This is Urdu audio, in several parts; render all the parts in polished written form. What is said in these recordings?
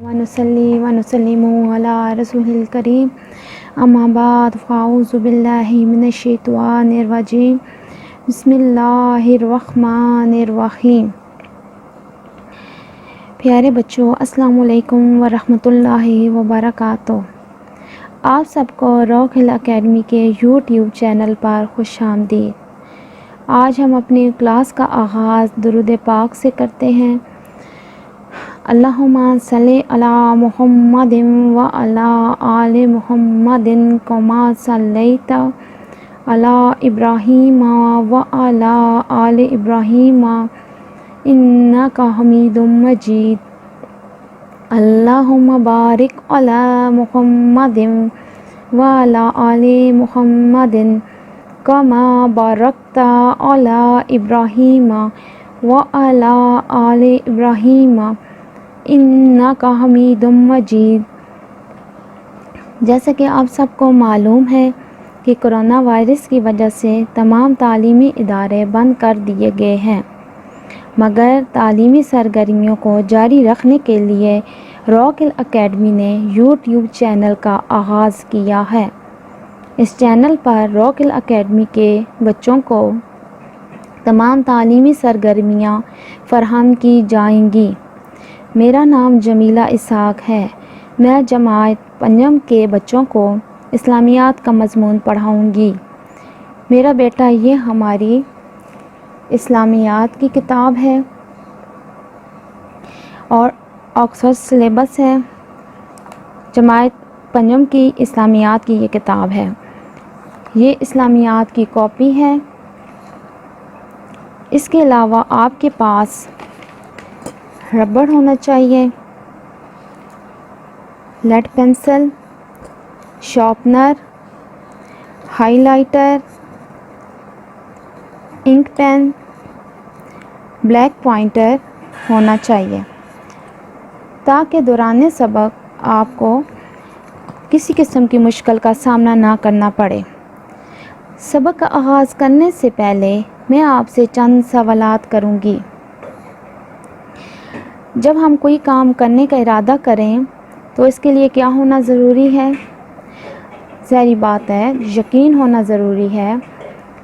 ونصلي ونسلم على رسول الكريم اما بعد فاعوذ باللہ من الشیطان الرجیم بسم اللہ الرحمن الرحیم۔ پیارے بچوں، السلام علیکم ورحمۃ اللہ وبرکاتہ۔ آپ سب کو روکل اکیڈمی کے یوٹیوب چینل پر خوش آمدید۔ آج ہم اپنی کلاس کا آغاز درود پاک سے کرتے ہیں۔ اللہم صلی علی محمد و علی آل محمد کما صلیت علی ابراہیم و علی آل ابراہیم انک حمید مجید۔ اللہم بارک علی محمد و علی آل محمد کما بارکت علی ابراہیم و علی آل ابراہیم انک حمید مجید۔ جیسا کہ آپ سب کو معلوم ہے کہ کرونا وائرس کی وجہ سے تمام تعلیمی ادارے بند کر دیے گئے ہیں، مگر تعلیمی سرگرمیوں کو جاری رکھنے کے لیے روکل اکیڈمی نے یوٹیوب چینل کا آغاز کیا ہے۔ اس چینل پر روکل اکیڈمی کے بچوں کو تمام تعلیمی سرگرمیاں فراہم کی جائیں گی۔ میرا نام جمیلہ اسحاق ہے۔ میں جماعت پنجم کے بچوں کو اسلامیات کا مضمون پڑھاؤں گی۔ میرا بیٹا یہ ہماری اسلامیات کی کتاب ہے اور آکسفورڈ سلیبس ہے۔ جماعت پنجم کی اسلامیات کی یہ کتاب ہے۔ یہ اسلامیات کی کاپی ہے۔ اس کے علاوہ آپ کے پاس ربڑ ہونا چاہیے، lead pencil, sharpener, highlighter, ink pen, black pointer ہونا چاہیے تاکہ دوران سبق آپ کو کسی قسم کی مشکل کا سامنا نہ کرنا پڑے۔ سبق کا آغاز کرنے سے پہلے میں آپ سے چند سوالات کروں گی۔ جب ہم کوئی کام کرنے کا ارادہ کریں تو اس کے لیے کیا ہونا ضروری ہے؟ ظاہری بات ہے، یقین ہونا ضروری ہے۔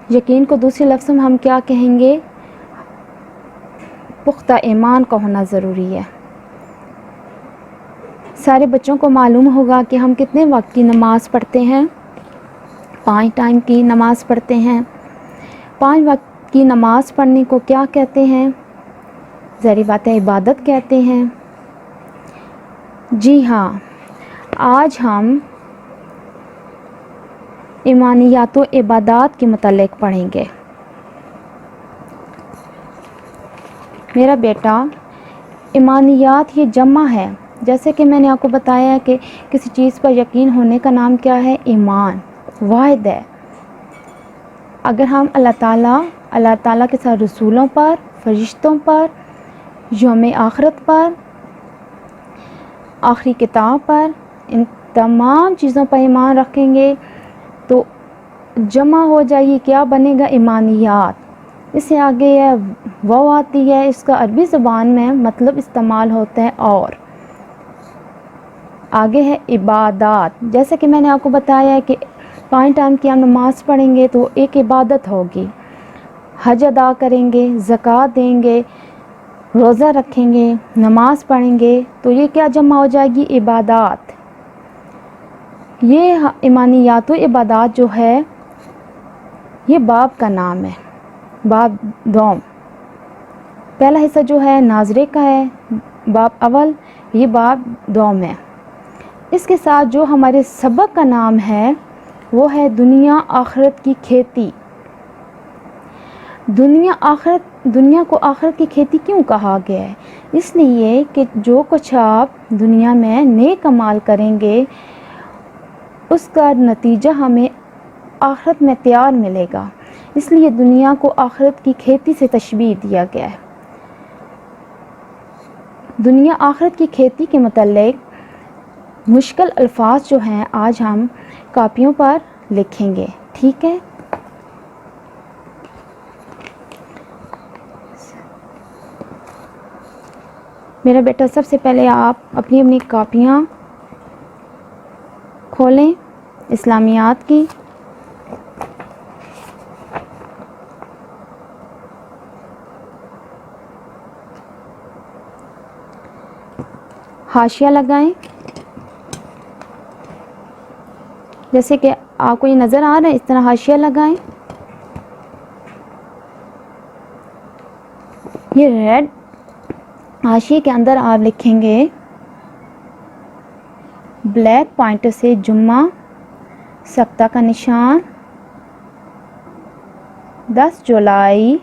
یقین کو دوسرے لفظ میں ہم کیا کہیں گے؟ پختہ ایمان کا ہونا ضروری ہے۔ سارے بچوں کو معلوم ہوگا کہ ہم کتنے وقت کی نماز پڑھتے ہیں؟ 5 ٹائم کی نماز پڑھتے ہیں۔ 5 وقت کی نماز پڑھنے کو کیا کہتے ہیں؟ ظاہری بات ہے، عبادت کہتے ہیں۔ جی ہاں، آج ہم ایمانیات و عبادات کے متعلق پڑھیں گے۔ میرا بیٹا، ایمانیات یہ جمع ہے، جیسے کہ میں نے آپ کو بتایا کہ کسی چیز پر یقین ہونے کا نام کیا ہے؟ ایمان، واحد ہے۔ اگر ہم اللہ تعالیٰ کے ساتھ رسولوں پر، فرشتوں پر، یوم آخرت پر، آخری کتاب پر، ان تمام چیزوں پر ایمان رکھیں گے تو جمع ہو جائے گی، کیا بنے گا؟ ایمانیات۔ اس سے آگے ہے وہ آتی ہے، اس کا عربی زبان میں مطلب استعمال ہوتا ہے اور آگے ہے عبادات۔ جیسے کہ میں نے آپ کو بتایا ہے کہ 5 ٹائم کی ہم نماز پڑھیں گے تو ایک عبادت ہوگی۔ حج ادا کریں گے، زکوٰۃ دیں گے، روزہ رکھیں گے، نماز پڑھیں گے تو یہ کیا جمع ہو جائے گی؟ عبادات۔ یہ ایمانیات و عبادات جو ہے یہ باب کا نام ہے، باب دوم۔ پہلا حصہ جو ہے ناظرے کا ہے، باب اول، یہ باب دوم ہے۔ اس کے ساتھ جو ہمارے سبق کا نام ہے وہ ہے دنیا آخرت کی کھیتی۔ دنیا کو آخرت کی کھیتی کیوں کہا گیا ہے؟ اس لیے کہ جو کچھ آپ دنیا میں نیک اعمال کریں گے اس کا نتیجہ ہمیں آخرت میں تیار ملے گا، اس لیے دنیا کو آخرت کی کھیتی سے تشبیہ دیا گیا ہے۔ دنیا آخرت کی کھیتی کے متعلق مشکل الفاظ جو ہیں آج ہم کاپیوں پر لکھیں گے، ٹھیک ہے؟ میرا بیٹا سب سے پہلے آپ اپنی کاپیاں کھولیں اسلامیات کی. حاشیہ لگائیں. جیسے کہ آپ کو یہ نظر آ رہا ہے اس طرح حاشیہ لگائیں. یہ ریڈ حاشیے کے اندر آپ لکھیں گے بلیک پوائنٹر سے جمعہ سبتہ کا نشان 10 جولائی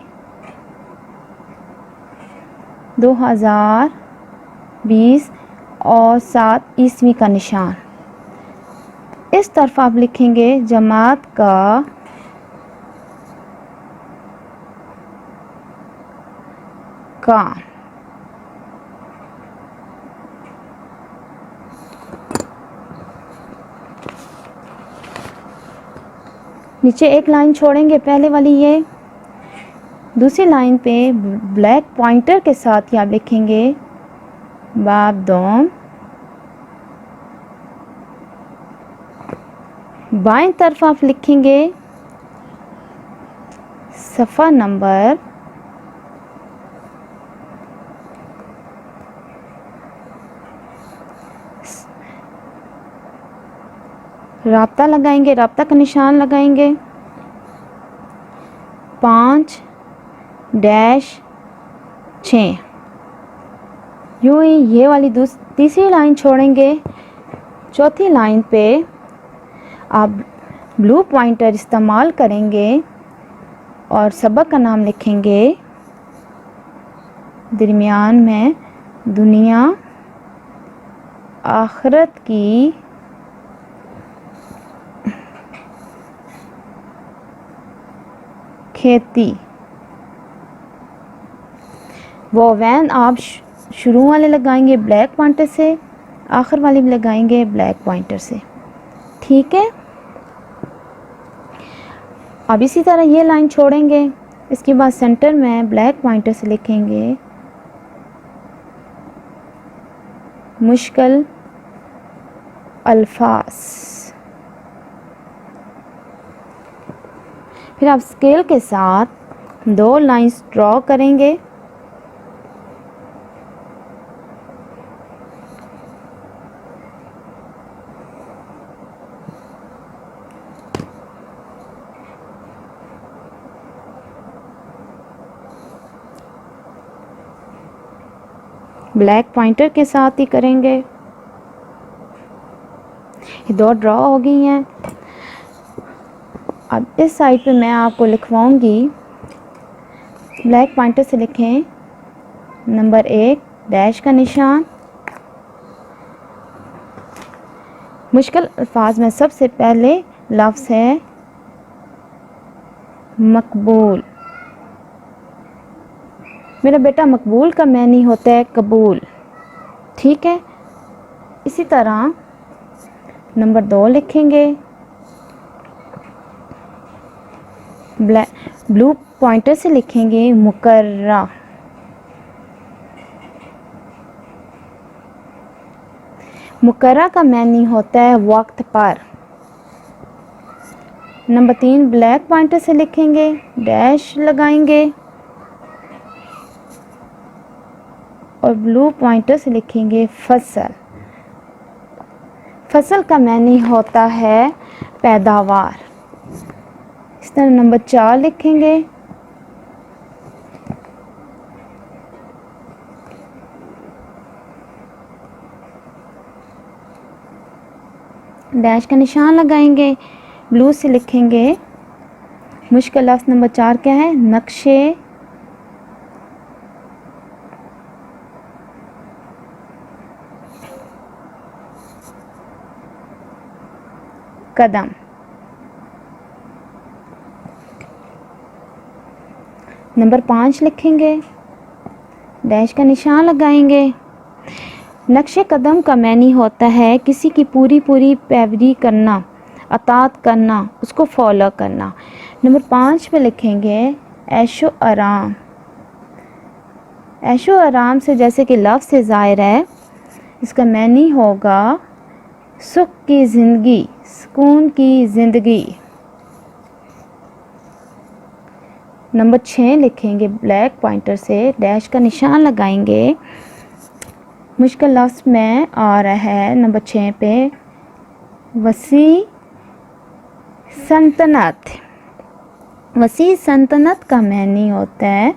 2020 اور 7 عیسوی کا نشان. اس طرف آپ لکھیں گے جماعت کا کام. نیچے ایک لائن چھوڑیں گے پہلے والی یہ. دوسری لائن پہ بلیک پوائنٹر کے ساتھ ہی آپ لکھیں گے باب دوم. بائیں طرف آپ لکھیں گے صفحہ نمبر 5 رابطہ لگائیں گے, رابطہ کا نشان لگائیں گے 5-6. یوں ہی یہ والی تیسری لائن چھوڑیں گے. چوتھی لائن پہ آپ بلو پوائنٹر استعمال کریں گے اور سبق کا نام لکھیں گے درمیان میں دنیا آخرت کی کھیتی. وہ وین آپ شروع والے لگائیں گے بلیک پوائنٹر سے, آخر والے بھی لگائیں گے بلیک پوائنٹر سے. ٹھیک ہے. اب اسی طرح یہ لائن چھوڑیں گے. اس کے بعد سینٹر میں بلیک پوائنٹر سے لکھیں گے مشکل الفاظ. پھر آپ اسکیل کے ساتھ 2 لائنز ڈرا کریں گے. بلیک پوائنٹر کے ساتھ ہی کریں گے. یہ 2 ڈرا ہو گئی ہیں. اب اس سائڈ پہ میں آپ کو لکھواؤں گی. بلیک پوائنٹر سے لکھیں نمبر 1 ڈیش کا نشان. مشکل الفاظ میں سب سے پہلے لفظ ہے مقبول. میرا بیٹا مقبول کا معنی ہوتا ہے قبول. ٹھیک ہے. اسی طرح نمبر 2 لکھیں گے. بلو پوائنٹر سے لکھیں گے مقررہ. مقررہ کا معنی ہوتا ہے وقت پر. نمبر 3 بلیک پوائنٹر سے لکھیں گے ڈیش لگائیں گے اور بلو پوائنٹر سے لکھیں گے فصل. فصل کا معنی ہوتا ہے پیداوار. اس طرح نمبر 4 لکھیں گے. ڈیش کا نشان لگائیں گے. بلو سے لکھیں گے مشکل لفظ نمبر 4 کیا ہے نقشے قدم. نمبر 5 لکھیں گے. ڈیش کا نشان لگائیں گے. نقش قدم کا معنی ہوتا ہے کسی کی پوری پیروی کرنا, اطاعت کرنا, اس کو فالو کرنا. نمبر 5 پہ لکھیں گے عیش و آرام. عیش و آرام سے جیسے کہ لفظ سے ظاہر ہے، اس کا معنی ہوگا سکھ کی زندگی، سکون کی زندگی۔ نمبر 6 لکھیں گے بلیک پوائنٹر سے، ڈیش کا نشان لگائیں گے۔ مشکل لفظ میں آ رہا ہے نمبر 6 پہ، وسیع سلطنت۔ وسیع سلطنت کا معنی ہوتا ہے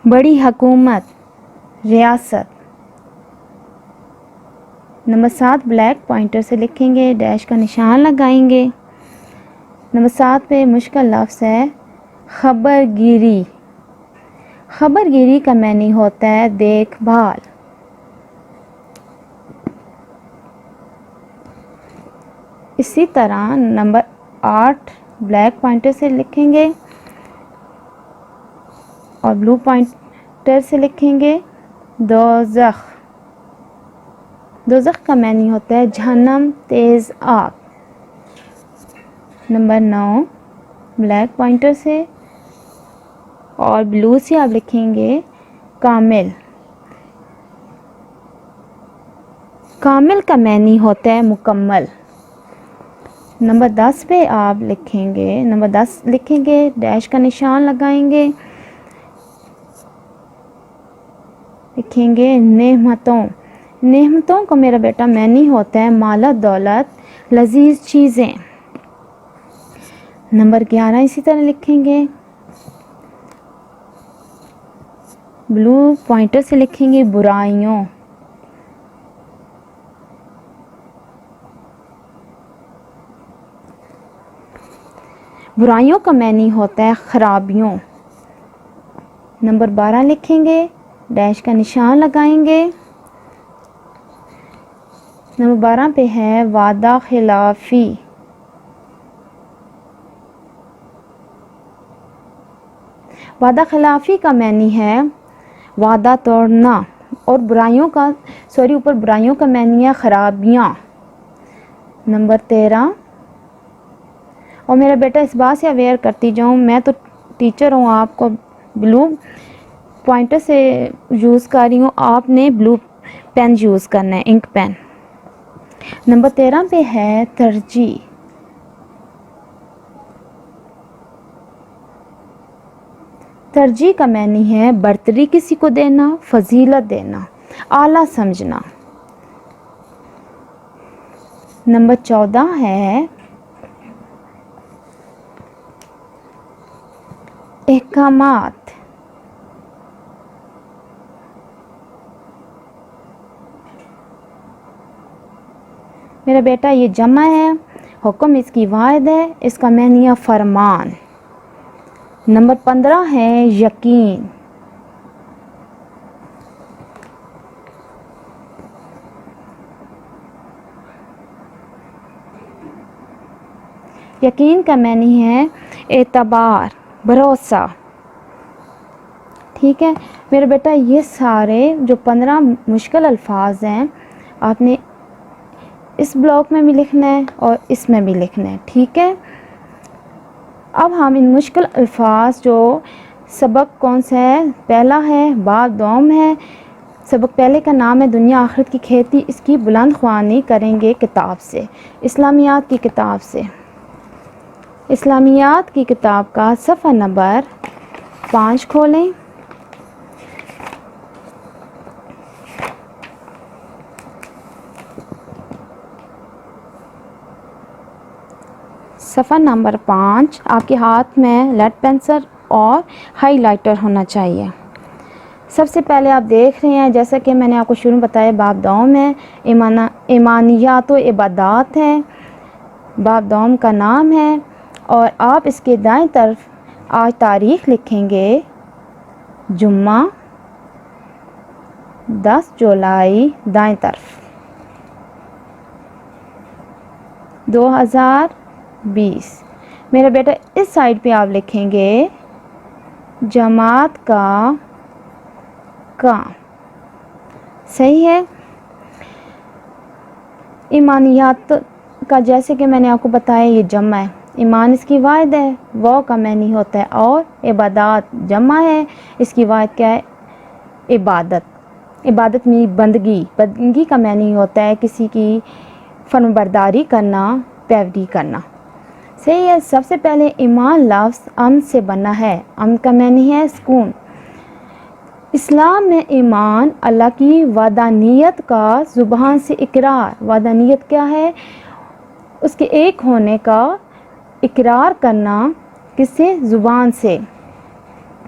بڑی حکومت، ریاست۔ نمبر 7 بلیک پوائنٹر سے لکھیں گے، ڈیش کا نشان لگائیں گے۔ نمبر 7 پہ مشکل لفظ ہے خبر گیری۔ خبر گیری کا معنی ہوتا ہے دیکھ بھال۔ اسی طرح نمبر 8 بلیک پوائنٹر سے لکھیں گے اور بلو پوائنٹر سے لکھیں گے دوزخ۔ دوزخ کا معنی ہوتا ہے جہنم، تیز آگ۔ نمبر 9 بلیک پوائنٹر سے اور بلو سے آپ لکھیں گے کامل۔ کامل کا معنی ہوتا ہے مکمل۔ نمبر 10 پہ آپ لکھیں گے، نمبر 10 لکھیں گے، ڈیش کا نشان لگائیں گے، لکھیں گے نعمتوں۔ نعمتوں کا میرا بیٹا معنی ہوتا ہے مال و دولت، لذیذ چیزیں۔ نمبر 11 اسی طرح لکھیں گے، بلو پوائنٹر سے لکھیں گے برائیوں۔ برائیوں کا معنی ہوتا ہے خرابیوں۔ نمبر 12 لکھیں گے، ڈیش کا نشان لگائیں گے۔ نمبر 12 پہ ہے وعدہ خلافی۔ وعدہ خلافی کا معنی ہے وعدہ توڑنا، اور اوپر برائیوں کا معنی ہے خرابیاں۔ نمبر 13، اور میرا بیٹا اس بات سے اویئر کرتی جاؤں، میں تو ٹیچر ہوں، آپ کو بلو پوائنٹر سے یوز کر رہی ہوں، آپ نے بلو پین یوز کرنا ہے، انک پین۔ نمبر 13 پہ ہے ترجیح۔ ترجیح کا معنی ہے برتری کسی کو دینا، فضیلت دینا، اعلیٰ سمجھنا۔ نمبر 14 ہے احکامات۔ میرا بیٹا یہ جمع ہے، حکم اس کی واحد ہے، اس کا معنی ہے فرمان۔ نمبر 15 ہے یقین۔ یقین کا معنی ہے اعتبار، بھروسہ۔ ٹھیک ہے میرا بیٹا، یہ سارے جو 15 مشکل الفاظ ہیں آپ نے اس بلاک میں بھی لکھنا ہے اور اس میں بھی لکھنا ہے، ٹھیک ہے۔ اب ہم ان مشکل الفاظ جو سبق کون سا ہے، پہلا ہے، باب دوم ہے، سبق پہلے کا نام ہے دنیا آخرت کی کھیتی، اس کی بلند خوانی کریں گے کتاب سے، اسلامیات کی کتاب سے۔ اسلامیات کی کتاب کا صفحہ نمبر 5 کھولیں۔ صفحہ نمبر 5، آپ کے ہاتھ میں لیڈ پینسل اور ہائی لائٹر ہونا چاہیے۔ سب سے پہلے آپ دیکھ رہے ہیں، جیسا کہ میں نے آپ کو شروع میں بتایا، باب دوم ہے، ایمانیات و عبادات ہے، باب دوم کا نام ہے، اور آپ اس کے دائیں طرف آج تاریخ لکھیں گے، جمعہ 10 جولائی، دائیں طرف 2020۔ میرا بیٹا اس سائڈ پہ آپ لکھیں گے جماعت کا کام، صحیح ہے۔ ایمانیات کا جیسے کہ میں نے آپ کو بتایا یہ جمع ہے، ایمان اس کی واحد ہے، وہ کا معنی ہوتا ہے، اور عبادات جمع ہے، اس کی واحد کیا ہے؟ عبادت۔ عبادت میں بندگی، بندگی کا معنی ہوتا ہے کسی کی فرمانبرداری کرنا، پیروی کرنا۔ صحیح ہے۔ سب سے پہلے ایمان لفظ امن سے بنا ہے، امن کا معنی ہے سکون۔ اسلام میں ایمان اللہ کی وحدانیت کا زبان سے اقرار، وحدانیت کیا ہے؟ اس کے ایک ہونے کا اقرار کرنا، کس سے؟ زبان سے،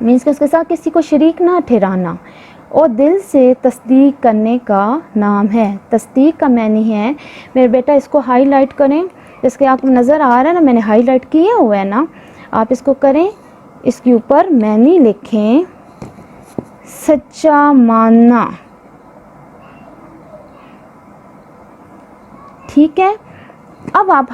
مینس کہ اس کے ساتھ کسی کو شریک نہ ٹھہرانا، اور دل سے تصدیق کرنے کا نام ہے۔ تصدیق کا معنی ہے، میرے بیٹا اس کو ہائی لائٹ کریں، جس کے آپ کو نظر آ رہا ہے نا، میں نے ہائی لائٹ کیا ہوا ہے نا، آپ اس کو کریں، اس کے اوپر معنی لکھیں، سچا ماننا، ٹھیک ہے۔ اب آپ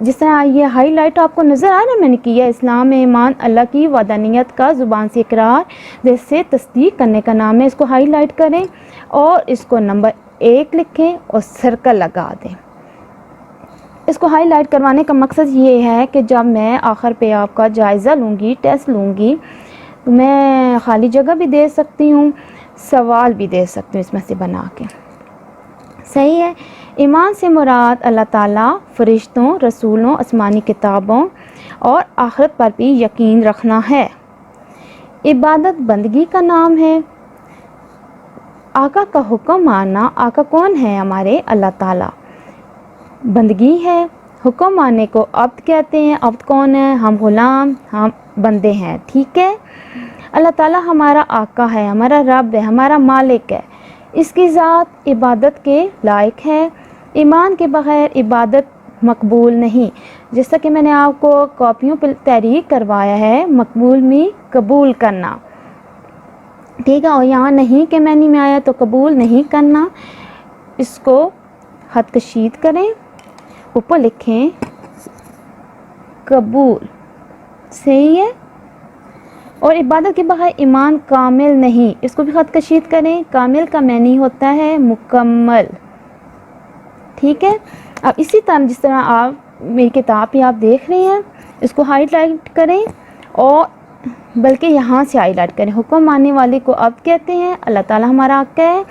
جس طرح یہ ہائی لائٹ آپ کو نظر آ رہا ہے میں نے کیا، اسلام میں ایمان اللہ کی وحدانیت کا زبان سے اقرار، دل سے تصدیق کرنے کا نام ہے، اس کو ہائی لائٹ کریں اور اس کو نمبر 1 لکھیں اور سرکل لگا دیں۔ اس کو ہائی لائٹ کروانے کا مقصد یہ ہے کہ جب میں آخر پہ آپ کا جائزہ لوں گی، ٹیسٹ لوں گی، تو میں خالی جگہ بھی دے سکتی ہوں، سوال بھی دے سکتی ہوں اس میں سے بنا کے۔ صحیح ہے۔ ایمان سے مراد اللہ تعالیٰ، فرشتوں، رسولوں، آسمانی کتابوں اور آخرت پر بھی یقین رکھنا ہے۔ عبادت بندگی کا نام ہے۔ آقا کا حکم ماننا، آقا کون ہے ہمارے؟ اللہ تعالیٰ، بندگی ہے۔ حکم ماننے کو عبد کہتے ہیں۔ عبد کون ہے؟ ہم غلام، ہم بندے ہیں، ٹھیک ہے۔ اللہ تعالیٰ ہمارا آقا ہے، ہمارا رب ہے، ہمارا مالک ہے، اس کی ذات عبادت کے لائق ہے۔ ایمان کے بغیر عبادت مقبول نہیں، جیسا کہ میں نے آپ کو کاپیوں پہ تحریک کروایا ہے، مقبول میں قبول کرنا، ٹھیک ہے، اور یہاں نہیں کہ معنی میں آیا تو قبول نہیں کرنا۔ اس کو خط کشید کریں، اوپر لکھیں قبول، صحیح ہے۔ اور عبادت کے بغیر ایمان کامل نہیں، اس کو بھی خط کشید کریں، کامل کا معنی ہوتا ہے مکمل، ٹھیک ہے۔ اب اسی طرح جس طرح آپ میری کتاب پہ آپ دیکھ رہے ہیں، اس کو ہائی لائٹ کریں، اور بلکہ یہاں سے ہائی لائٹ کریں۔ حکم ماننے والے کو عبد کہتے ہیں، اللہ تعالیٰ ہمارا آقا ہے،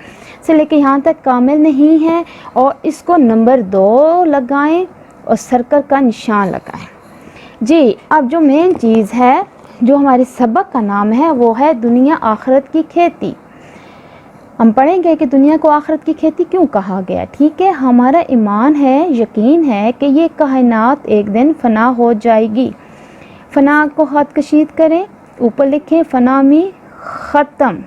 سے لے کے یہاں تک کامل نہیں ہے، اور اس کو نمبر 2 لگائیں اور سرکل کا نشان لگائیں۔ جی، اب جو مین چیز ہے، جو ہمارے سبق کا نام ہے، وہ ہے دنیا آخرت کی کھیتی۔ ہم پڑھیں گے کہ دنیا کو آخرت کی کھیتی کیوں کہا گیا، ٹھیک ہے۔ ہمارا ایمان ہے، یقین ہے کہ یہ کائنات ایک دن فنا ہو جائے گی۔ فنا کو خط کشید کریں، اوپر لکھیں فنا میں ختم۔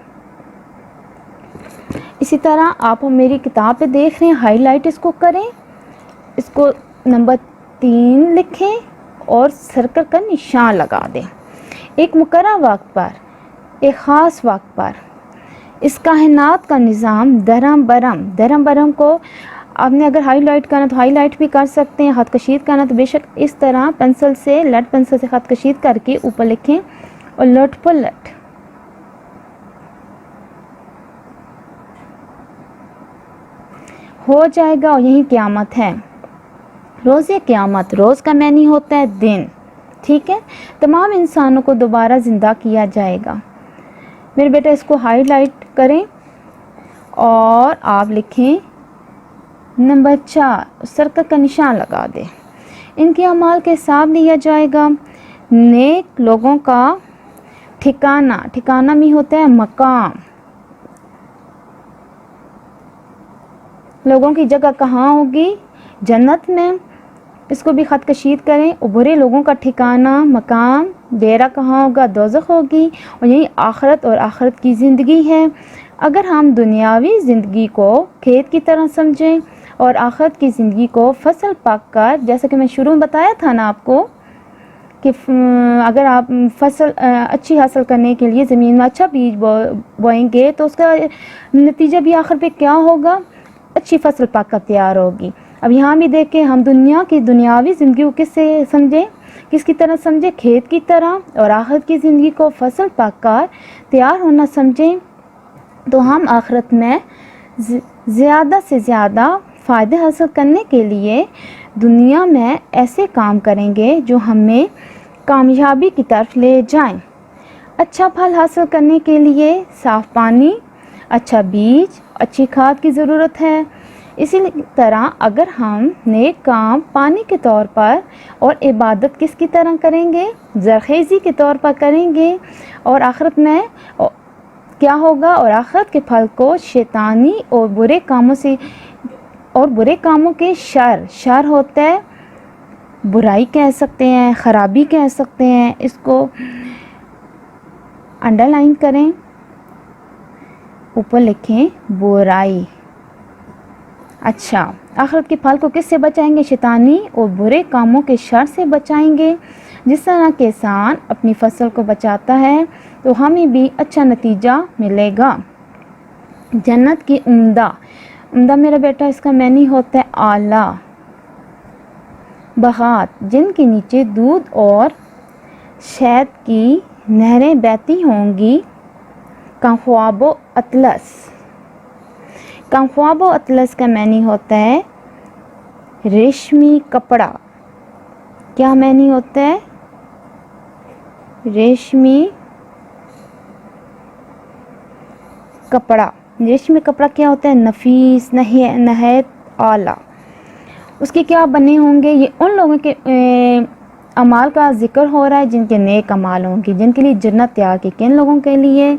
اسی طرح آپ میری کتاب پہ دیکھ رہے ہیں، ہائی لائٹ اس کو کریں، اس کو نمبر 3 لکھیں اور سرکل کا نشان لگا دیں۔ ایک مقررہ وقت پر، ایک خاص وقت پر اس کائنات کا نظام درہم برہم کو آپ نے اگر ہائی لائٹ کرنا تو ہائی لائٹ بھی کر سکتے ہیں، خط کشید کرنا تو بے شک اس طرح پنسل سے، لیڈ پنسل سے خط کشید کر کے اوپر لکھیں اور لٹ پلٹ، ہو جائے گا، اور یہی قیامت ہے۔ روز قیامت، روز کا معنی ہوتا ہے دن، ٹھیک ہے۔ تمام انسانوں کو دوبارہ زندہ کیا جائے گا۔ میرے بیٹا اس کو ہائی لائٹ کریں اور آپ لکھیں نمبر 4، سرکل کا نشان لگا دیں۔ ان کے اعمال کا حساب لیا جائے گا۔ نیک لوگوں کا ٹھکانہ میں ہوتا ہے مقام، لوگوں کی جگہ کہاں ہوگی؟ جنت میں۔ اس کو بھی خط کشید کریں، اور برے لوگوں کا ٹھکانہ، مقام، ڈیرا کہاں ہوگا؟ دوزخ ہوگی، اور یہی آخرت اور آخرت کی زندگی ہے۔ اگر ہم دنیاوی زندگی کو کھیت کی طرح سمجھیں اور آخرت کی زندگی کو فصل پک کر، جیسا کہ میں شروع میں بتایا تھا نا آپ کو کہ اگر آپ فصل اچھی حاصل کرنے کے لیے زمین میں اچھا بیج بوئیں گے تو اس کا نتیجہ بھی آخر پہ کیا ہوگا؟ اچھی فصل پک کر تیار ہوگی۔ اب یہاں بھی دیکھیں، ہم دنیا کی دنیاوی زندگی کو کس سے سمجھیں، کس کی طرح سمجھیں؟ کھیت کی طرح، اور آخرت کی زندگی کو فصل پک کر تیار ہونا سمجھیں، تو ہم آخرت میں زیادہ سے زیادہ فائدے حاصل کرنے کے لیے دنیا میں ایسے کام کریں گے جو ہمیں کامیابی کی طرف لے جائیں۔ اچھا پھل حاصل کرنے کے لیے صاف پانی، اچھا بیج، اچھی کھاد کی ضرورت ہے۔ اسی طرح اگر ہم نیک کام پانی کے طور پر اور عبادت کس کی طرح کریں گے؟ زرخیزی کے طور پر کریں گے، اور آخرت میں کیا ہوگا؟ اور آخرت کے پھل کو شیطانی اور برے کاموں کے شر ہوتا ہے، برائی کہہ سکتے ہیں، خرابی کہہ سکتے ہیں۔ اس کو انڈر لائن کریں، اوپر لکھیں برائی۔ اچھا، آخرت کے پھل کو کس سے بچائیں گے؟ شیطانی اور برے کاموں کے شر سے بچائیں گے۔ جس طرح کسان اپنی فصل کو بچاتا ہے تو ہمیں بھی اچھا نتیجہ ملے گا۔ جنت کی عمدہ میرا بیٹا اس کا معنی ہوتا ہے اعلیٰ باغات، جن کے نیچے دودھ اور شہد کی نہریں بہتی ہوں گی۔ کمخواب و اطلس کا معنی ہوتا ہے ریشمی کپڑا۔ کیا معنی ہوتا ہے؟ ریشمی کپڑا۔ ریشمی کپڑا کیا ہوتا ہے؟ نفیس، نہایت اعلیٰ۔ اس کے کیا بنے ہوں گے؟ یہ ان لوگوں کے اعمال کا ذکر ہو رہا ہے جن کے نیک اعمال ہوں گی، جن کے لیے جنت تیار کی۔ کن لوگوں کے لیے؟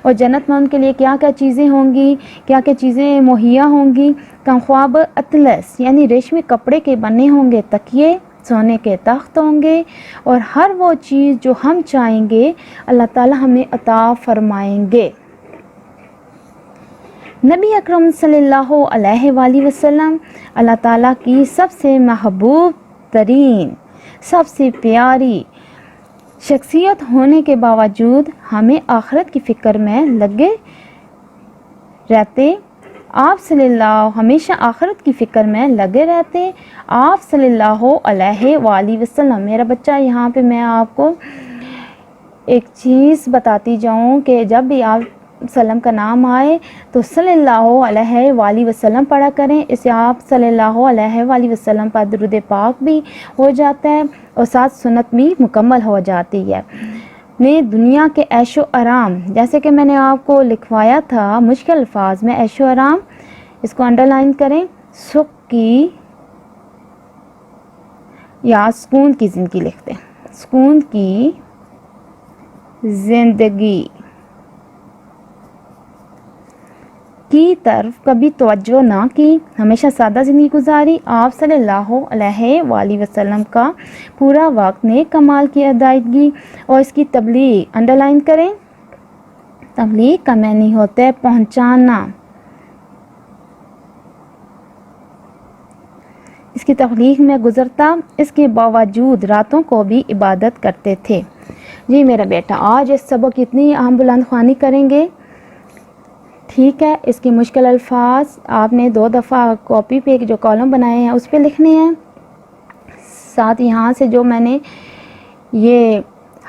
اور جنت میں ان کے لیے کیا کیا چیزیں ہوں گی، کیا کیا چیزیں مہیا ہوں گی؟ کمخواب اطلس یعنی ریشمی کپڑے کے بنے ہوں گے تکیے، سونے کے تخت ہوں گے، اور ہر وہ چیز جو ہم چاہیں گے اللہ تعالی ہمیں عطا فرمائیں گے۔ نبی اکرم صلی اللہ علیہ وآلہ وسلم اللہ تعالیٰ کی سب سے محبوب ترین، سب سے پیاری شخصیت ہونے کے باوجود ہمیں آخرت کی فکر میں لگے رہتے۔ آپ صلی اللہ ہمیشہ آخرت کی فکر میں لگے رہتے۔ آپ صلی اللہ علیہ وآلہ وسلم، میرا بچہ یہاں پہ میں آپ کو ایک چیز بتاتی جاؤں کہ جب بھی آپ وسلم کا نام آئے تو صلی اللہ علیہ وآلہ وسلم پڑھا کریں۔ اسے آپ صلی اللہ علیہ وآلہ وسلم پر درود پاک بھی ہو جاتا ہے اور ساتھ سنت بھی مکمل ہو جاتی ہے۔ دنیا کے عیش و آرام، جیسے کہ میں نے آپ کو لکھوایا تھا مشکل الفاظ میں، عیش و آرام، اس کو انڈر لائن کریں، سکھ کی یا سکون کی زندگی لکھتے ہیں، سکون کی زندگی کی طرف کبھی توجہ نہ کی، ہمیشہ سادہ زندگی گزاری۔ آپ صلی اللہ علیہ وآلہ وسلم کا پورا وقت نیک اعمال کی ادائیگی اور اس کی تبلیغ، انڈر لائن کریں، تبلیغ کا معنی ہوتا ہے پہنچانا۔ اس کی تبلیغ میں گزرتا، اس کے باوجود راتوں کو بھی عبادت کرتے تھے۔ جی میرا بیٹا، آج اس سبق کی اتنی ہم بلند خوانی کریں گے، ٹھیک ہے؟ اس کے مشکل الفاظ آپ نے 2 دفعہ کاپی پہ جو کالم بنائے ہیں اس پہ لکھنے ہیں، ساتھ یہاں سے جو میں نے یہ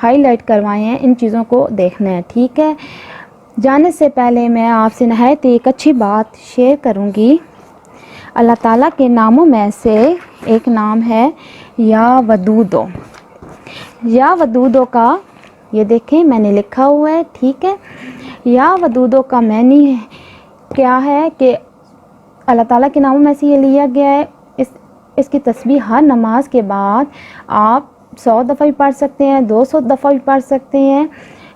ہائی لائٹ کروائے ہیں ان چیزوں کو دیکھنا ہے، ٹھیک ہے؟ جانے سے پہلے میں آپ سے نہایت ایک اچھی بات شیئر کروں گی۔ اللہ تعالیٰ کے ناموں میں سے ایک نام ہے یا ودودو۔ یا ودودو کا یہ دیکھیں میں نے لکھا ہوا ہے، ٹھیک ہے؟ یا ودودو کا معنی کیا ہے کہ اللہ تعالیٰ کے ناموں میں سے یہ لیا گیا ہے۔ اس کی تسبیح ہر نماز کے بعد آپ 100 دفعہ بھی پڑھ سکتے ہیں، 200 دفعہ بھی پڑھ سکتے ہیں۔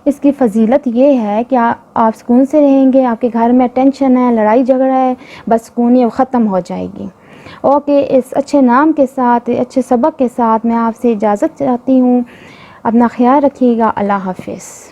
اس کی فضیلت یہ ہے کہ آپ سکون سے رہیں گے، آپ کے گھر میں ٹینشن ہے، لڑائی جھگڑا ہے، بس سکون یہ ختم ہو جائے گی۔ اوکے، اس اچھے نام کے ساتھ، اچھے سبق کے ساتھ میں آپ سے اجازت چاہتی ہوں۔ اپنا خیال رکھیے گا۔ اللہ حافظ۔